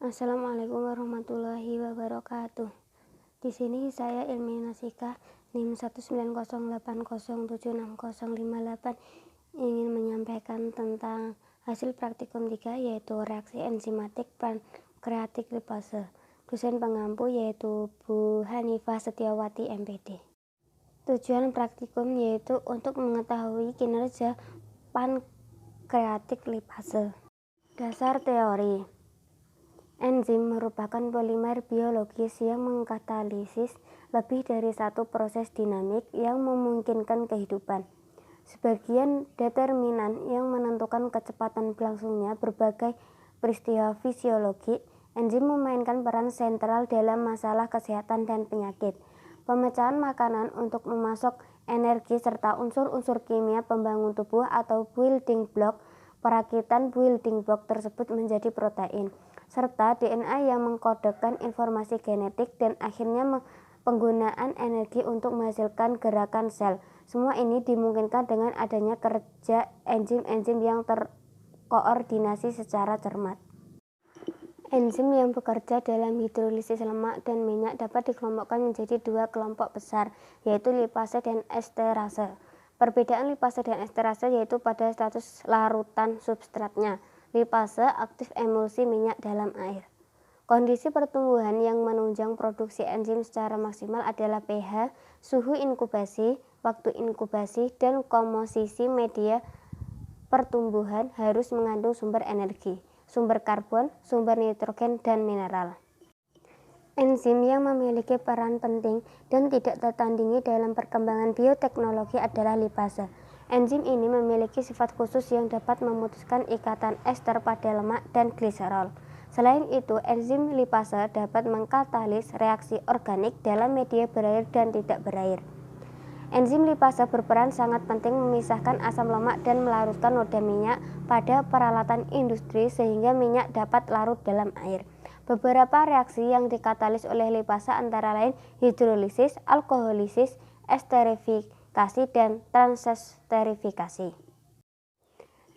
Assalamualaikum warahmatullahi wabarakatuh. Di sini saya Ilmi Nasika NIM 19080760058 ingin menyampaikan tentang hasil praktikum 3 yaitu reaksi enzimatik pankreatik lipase. Dosen pengampu yaitu Bu Hanifah Setiawati MPD. Tujuan praktikum yaitu untuk mengetahui kinerja pankreatik lipase. Dasar teori. Enzim merupakan polimer biologis yang mengkatalisis lebih dari satu proses dinamik yang memungkinkan kehidupan. Sebagian determinan yang menentukan kecepatan berlangsungnya berbagai peristiwa fisiologi, enzim memainkan peran sentral dalam masalah kesehatan dan penyakit, pemecahan makanan untuk memasok energi serta unsur-unsur kimia pembangun tubuh atau building block. Perakitan building block tersebut menjadi protein, serta DNA yang mengkodekan informasi genetik dan akhirnya penggunaan energi untuk menghasilkan gerakan sel. Semua ini dimungkinkan dengan adanya kerja enzim-enzim yang terkoordinasi secara cermat. Enzim yang bekerja dalam hidrolisis lemak dan minyak dapat dikelompokkan menjadi dua kelompok besar, yaitu lipase dan esterase. Perbedaan lipase dan esterase yaitu pada status larutan substratnya. Lipase aktif emulsi minyak dalam air. Kondisi pertumbuhan yang menunjang produksi enzim secara maksimal adalah pH, suhu inkubasi, waktu inkubasi, dan komposisi media pertumbuhan harus mengandung sumber energi, sumber karbon, sumber nitrogen, dan mineral. Enzim yang memiliki peran penting dan tidak tertandingi dalam perkembangan bioteknologi adalah lipase. Enzim ini memiliki sifat khusus yang dapat memutuskan ikatan ester pada lemak dan gliserol. Selain itu, enzim lipase dapat mengkatalis reaksi organik dalam media berair dan tidak berair. Enzim lipase berperan sangat penting memisahkan asam lemak dan melarutkan noda minyak pada peralatan industri sehingga minyak dapat larut dalam air. Beberapa reaksi yang dikatalis oleh lipase antara lain hidrolisis, alkoholisis, esterifikasi, dan transesterifikasi.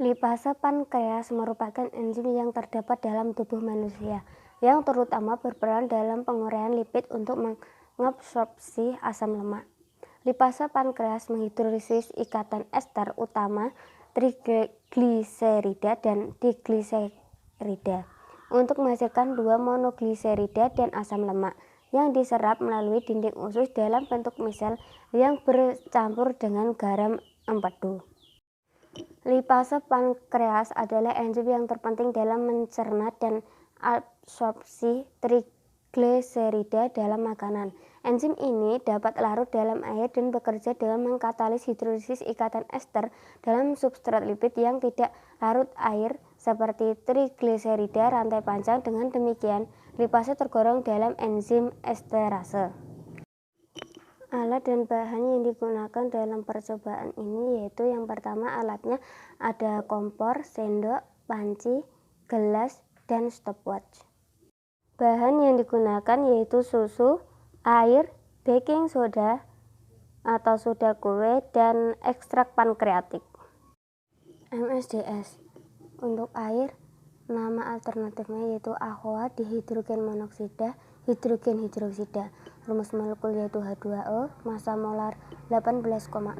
Lipase pankreas merupakan enzim yang terdapat dalam tubuh manusia, yang terutama berperan dalam penguraian lipid untuk mengabsorpsi asam lemak. Lipase pankreas menghidrolisis ikatan ester utama trigliserida dan digliserida untuk menghasilkan dua monogliserida dan asam lemak yang diserap melalui dinding usus dalam bentuk misel yang bercampur dengan garam empedu. Lipase pankreas adalah enzim yang terpenting dalam mencerna dan absorpsi trigliserida dalam makanan. Enzim ini dapat larut dalam air dan bekerja dengan mengkatalis hidrolisis ikatan ester dalam substrat lipid yang tidak larut air seperti trigliserida rantai panjang. Dengan demikian, lipase tergolong dalam enzim esterase. Alat dan bahan yang digunakan dalam percobaan ini yaitu yang pertama alatnya ada kompor, sendok, panci, gelas, dan stopwatch. Bahan yang digunakan yaitu susu, air, baking soda atau soda kue, dan ekstrak pankreatik. MSDS. Untuk air, nama alternatifnya yaitu aqua dihidrogen monoksida, hidrogen hidroksida. Rumus molekul yaitu H2O, massa molar 18,0153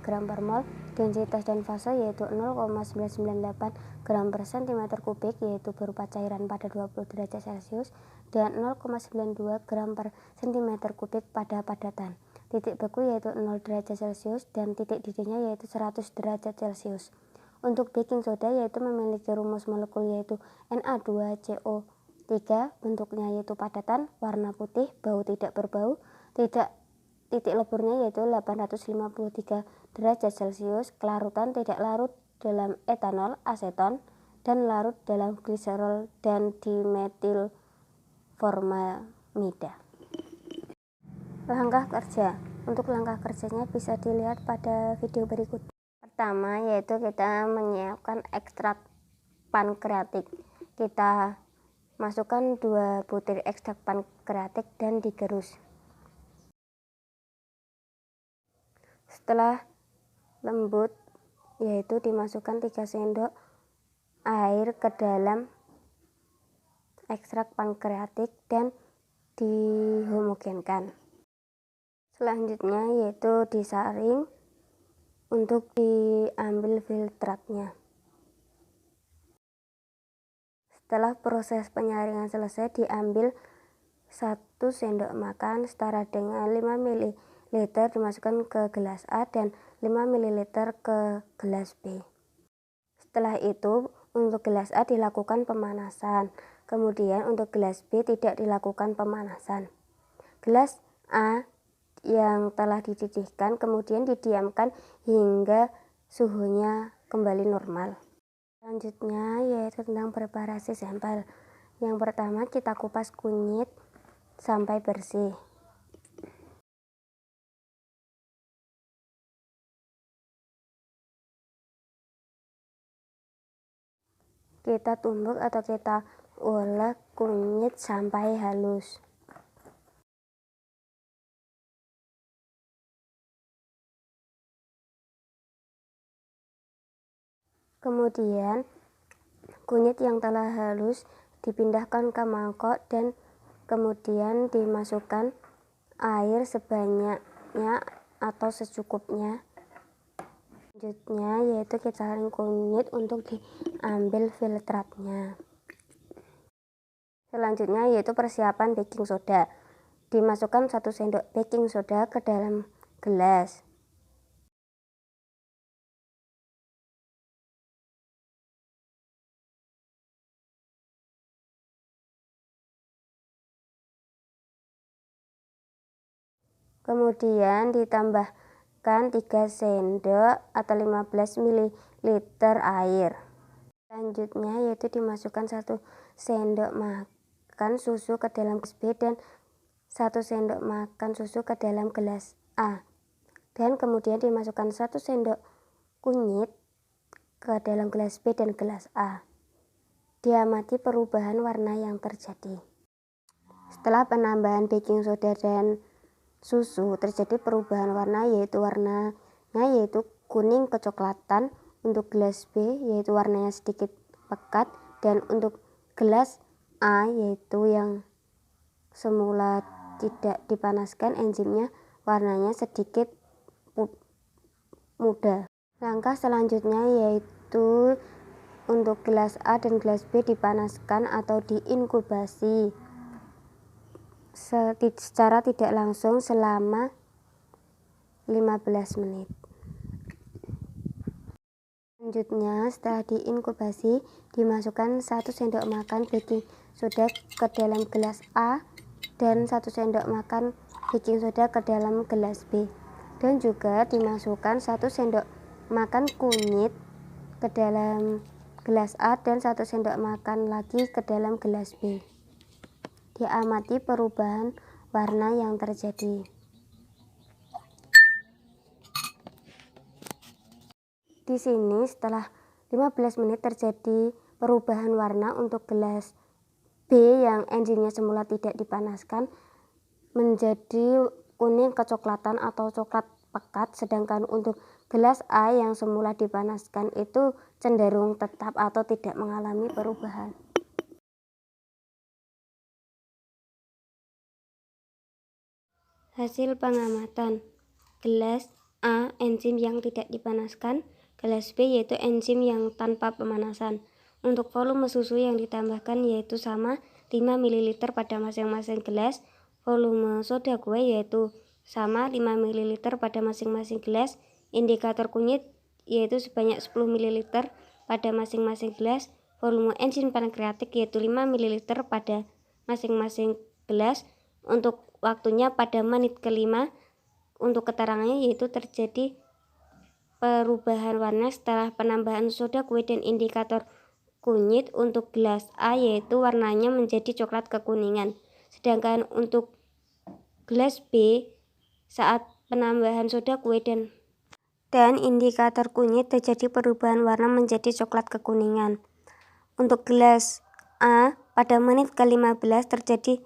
gram per mol, densitas dan fase yaitu 0,998 gram per cm kubik yaitu berupa cairan pada 20 derajat Celcius dan 0,92 gram per cm kubik pada padatan. Titik beku yaitu 0 derajat Celcius dan titik didihnya yaitu 100 derajat Celcius. Untuk baking soda yaitu memiliki rumus molekul yaitu Na2CO3, bentuknya yaitu padatan, warna putih, bau tidak berbau, titik leburnya yaitu 853 derajat Celcius, kelarutan tidak larut dalam etanol, aseton, dan larut dalam gliserol dan dimetil formamida. Langkah kerja. Untuk langkah kerjanya bisa dilihat pada video berikut. Pertama yaitu kita menyiapkan ekstrak pankreatik. Kita masukkan 2 butir ekstrak pankreatik dan digerus. Setelah lembut yaitu dimasukkan 3 sendok air ke dalam ekstrak pankreatik dan dihomogenkan. Selanjutnya yaitu disaring untuk diambil filtratnya. Setelah proses penyaringan selesai, diambil 1 sendok makan setara dengan 5 ml dimasukkan ke gelas A dan 5 ml ke gelas B. Setelah itu untuk gelas A dilakukan pemanasan, kemudian untuk gelas B tidak dilakukan pemanasan. Gelas A yang telah dididihkan kemudian didiamkan hingga suhunya kembali normal. Selanjutnya yaitu tentang preparasi sampel. Yang pertama kita kupas kunyit sampai bersih. Kita tumbuk atau kita ulek kunyit sampai halus. Kemudian kunyit yang telah halus dipindahkan ke mangkok dan kemudian dimasukkan air sebanyaknya atau secukupnya. Selanjutnya yaitu kita saring kunyit untuk diambil filtratnya. Selanjutnya yaitu persiapan baking soda. Dimasukkan 1 sendok baking soda ke dalam gelas. Kemudian ditambahkan 3 sendok atau 15 ml air. Selanjutnya yaitu dimasukkan 1 sendok makan susu ke dalam gelas B dan 1 sendok makan susu ke dalam gelas A. Dan kemudian dimasukkan 1 sendok kunyit ke dalam gelas B dan gelas A. Diamati perubahan warna yang terjadi. Setelah penambahan baking soda dan susu terjadi perubahan warna warnanya yaitu kuning kecoklatan untuk gelas B yaitu warnanya sedikit pekat, dan untuk gelas A yaitu yang semula tidak dipanaskan enzimnya warnanya sedikit muda. Langkah selanjutnya yaitu untuk gelas A dan gelas B dipanaskan atau diinkubasi secara tidak langsung selama 15 menit. Selanjutnya setelah diinkubasi dimasukkan 1 sendok makan baking soda ke dalam gelas A dan 1 sendok makan baking soda ke dalam gelas B, dan juga dimasukkan 1 sendok makan kunyit ke dalam gelas A dan 1 sendok makan lagi ke dalam gelas B. Diamati perubahan warna yang terjadi. Di sini setelah 15 menit terjadi perubahan warna untuk gelas B yang enzimnya semula tidak dipanaskan menjadi kuning kecoklatan atau coklat pekat, sedangkan untuk gelas A yang semula dipanaskan itu cenderung tetap atau tidak mengalami perubahan. Hasil pengamatan: gelas A enzim yang tidak dipanaskan, gelas B yaitu enzim yang tanpa pemanasan. Untuk volume susu yang ditambahkan yaitu sama 5 ml pada masing-masing gelas. Volume soda kue yaitu sama 5 ml pada masing-masing gelas. Indikator kunyit yaitu sebanyak 10 ml pada masing-masing gelas. Volume enzim pankreatik yaitu 5 ml pada masing-masing gelas. Untuk waktunya pada menit ke-5. Untuk keterangannya yaitu terjadi perubahan warna setelah penambahan soda kue dan indikator kunyit. Untuk gelas A yaitu warnanya menjadi coklat kekuningan, sedangkan untuk gelas B saat penambahan soda kue dan indikator kunyit terjadi perubahan warna menjadi coklat kekuningan. Untuk gelas A pada menit ke-15 terjadi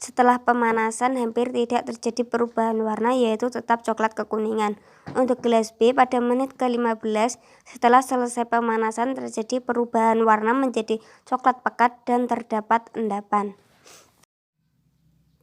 Setelah pemanasan hampir tidak terjadi perubahan warna, yaitu tetap coklat kekuningan. Untuk gelas B pada menit ke-15 setelah selesai pemanasan terjadi perubahan warna menjadi coklat pekat dan terdapat endapan.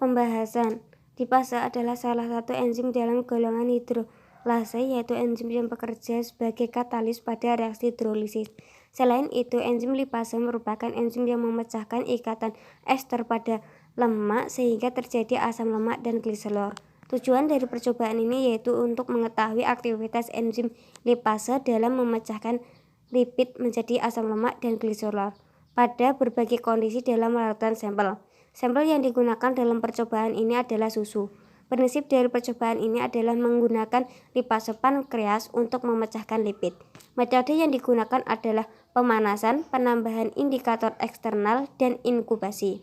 Pembahasan. Lipase adalah salah satu enzim dalam golongan hidrolase, yaitu enzim yang bekerja sebagai katalis pada reaksi hidrolisis. Selain itu, enzim lipase merupakan enzim yang memecahkan ikatan ester pada lemak sehingga terjadi asam lemak dan gliserol. Tujuan dari percobaan ini yaitu untuk mengetahui aktivitas enzim lipase dalam memecahkan lipid menjadi asam lemak dan gliserol pada berbagai kondisi dalam larutan sampel. Sampel yang digunakan dalam percobaan ini adalah susu. Prinsip dari percobaan ini adalah menggunakan lipase pankreas untuk memecahkan lipid. Metode yang digunakan adalah pemanasan, penambahan indikator eksternal, dan inkubasi.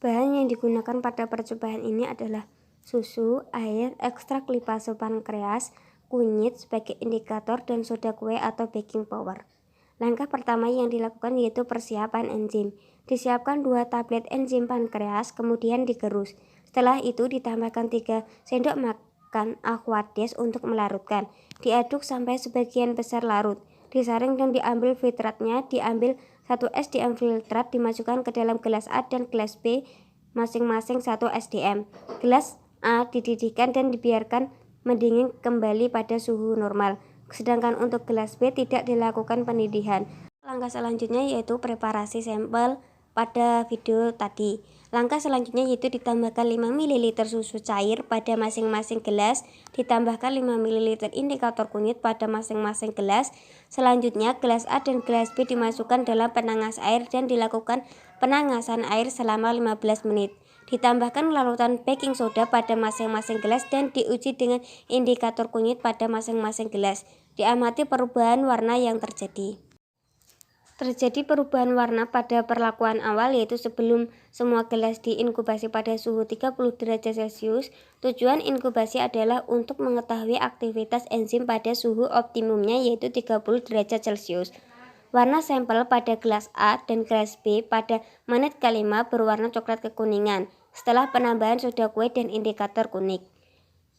Bahan yang digunakan pada percobaan ini adalah susu, air, ekstrak lipase pankreas, kunyit sebagai indikator, dan soda kue atau baking powder. Langkah pertama yang dilakukan yaitu persiapan enzim. Disiapkan 2 tablet enzim pankreas, kemudian digerus. Setelah itu ditambahkan 3 sendok makan aquades untuk melarutkan. Diaduk sampai sebagian besar larut. Disaring dan diambil filtratnya, diambil 1 SDM filtrat dimasukkan ke dalam gelas A dan gelas B masing-masing 1 SDM. Gelas A dididihkan dan dibiarkan mendingin kembali pada suhu normal. Sedangkan untuk gelas B tidak dilakukan pendidihan. Langkah selanjutnya yaitu preparasi sampel pada video tadi. Langkah selanjutnya yaitu ditambahkan 5 ml susu cair pada masing-masing gelas, ditambahkan 5 ml indikator kunyit pada masing-masing gelas. Selanjutnya gelas A dan gelas B dimasukkan dalam penangas air dan dilakukan penangasan air selama 15 menit. Ditambahkan larutan baking soda pada masing-masing gelas dan diuji dengan indikator kunyit pada masing-masing gelas. Diamati perubahan warna yang terjadi. Terjadi perubahan warna pada perlakuan awal yaitu sebelum semua gelas diinkubasi pada suhu 30 derajat Celcius. Tujuan inkubasi adalah untuk mengetahui aktivitas enzim pada suhu optimumnya yaitu 30 derajat Celcius. Warna sampel pada gelas A dan gelas B pada menit ke-5 berwarna coklat kekuningan setelah penambahan soda kue dan indikator kuning.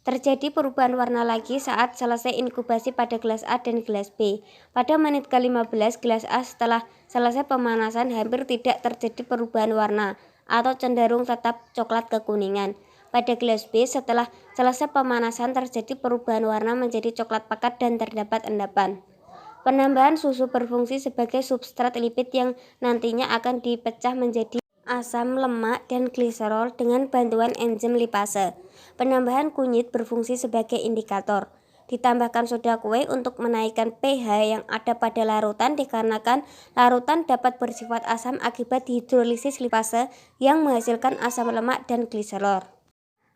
Terjadi perubahan warna lagi saat selesai inkubasi pada gelas A dan gelas B. Pada menit ke-15 gelas A setelah selesai pemanasan hampir tidak terjadi perubahan warna atau cenderung tetap coklat kekuningan. Pada gelas B setelah selesai pemanasan terjadi perubahan warna menjadi coklat pekat dan terdapat endapan. Penambahan susu berfungsi sebagai substrat lipid yang nantinya akan dipecah menjadi asam lemak dan gliserol dengan bantuan enzim lipase. Penambahan kunyit berfungsi sebagai indikator. Ditambahkan soda kue untuk menaikkan pH yang ada pada larutan dikarenakan larutan dapat bersifat asam akibat hidrolisis lipase yang menghasilkan asam lemak dan gliserol.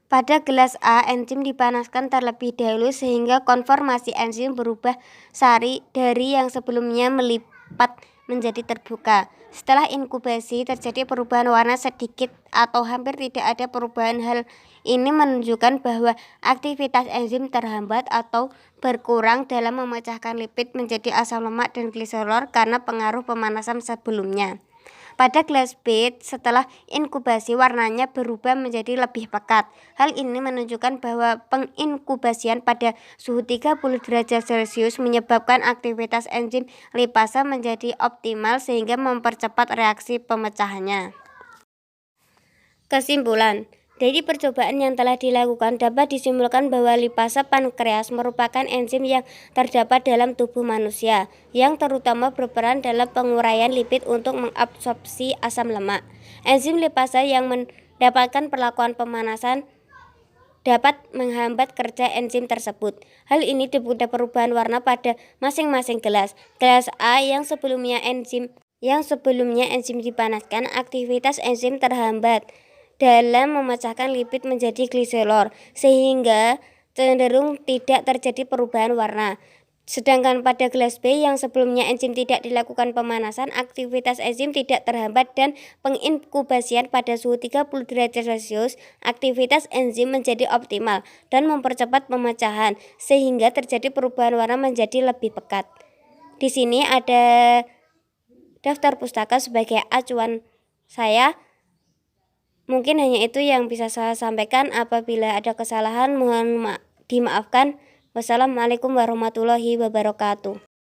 Pada gelas A, enzim dipanaskan terlebih dahulu sehingga konformasi enzim berubah sari dari yang sebelumnya melipat menjadi terbuka. Setelah inkubasi terjadi perubahan warna sedikit atau hampir tidak ada perubahan. Hal ini menunjukkan bahwa aktivitas enzim terhambat atau berkurang dalam memecahkan lipid menjadi asam lemak dan gliserol karena pengaruh pemanasan sebelumnya. Pada gelas B, setelah inkubasi warnanya berubah menjadi lebih pekat. Hal ini menunjukkan bahwa penginkubasian pada suhu 30 derajat Celcius menyebabkan aktivitas enzim lipase menjadi optimal sehingga mempercepat reaksi pemecahannya. Kesimpulan. Dari percobaan yang telah dilakukan dapat disimpulkan bahwa lipase pankreas merupakan enzim yang terdapat dalam tubuh manusia, yang terutama berperan dalam penguraian lipid untuk mengabsorpsi asam lemak. Enzim lipase yang mendapatkan perlakuan pemanasan dapat menghambat kerja enzim tersebut. Hal ini disebut perubahan warna pada masing-masing gelas. Gelas A yang sebelumnya enzim dipanaskan, aktivitas enzim terhambat dalam memecahkan lipid menjadi gliserol sehingga cenderung tidak terjadi perubahan warna. Sedangkan pada gelas B yang sebelumnya enzim tidak dilakukan pemanasan, aktivitas enzim tidak terhambat dan penginkubasian pada suhu 30 derajat Celcius, aktivitas enzim menjadi optimal dan mempercepat pemecahan sehingga terjadi perubahan warna menjadi lebih pekat. Di sini ada daftar pustaka sebagai acuan saya. Mungkin hanya itu yang bisa saya sampaikan. Apabila ada kesalahan mohon dimaafkan. Wassalamualaikum warahmatullahi wabarakatuh.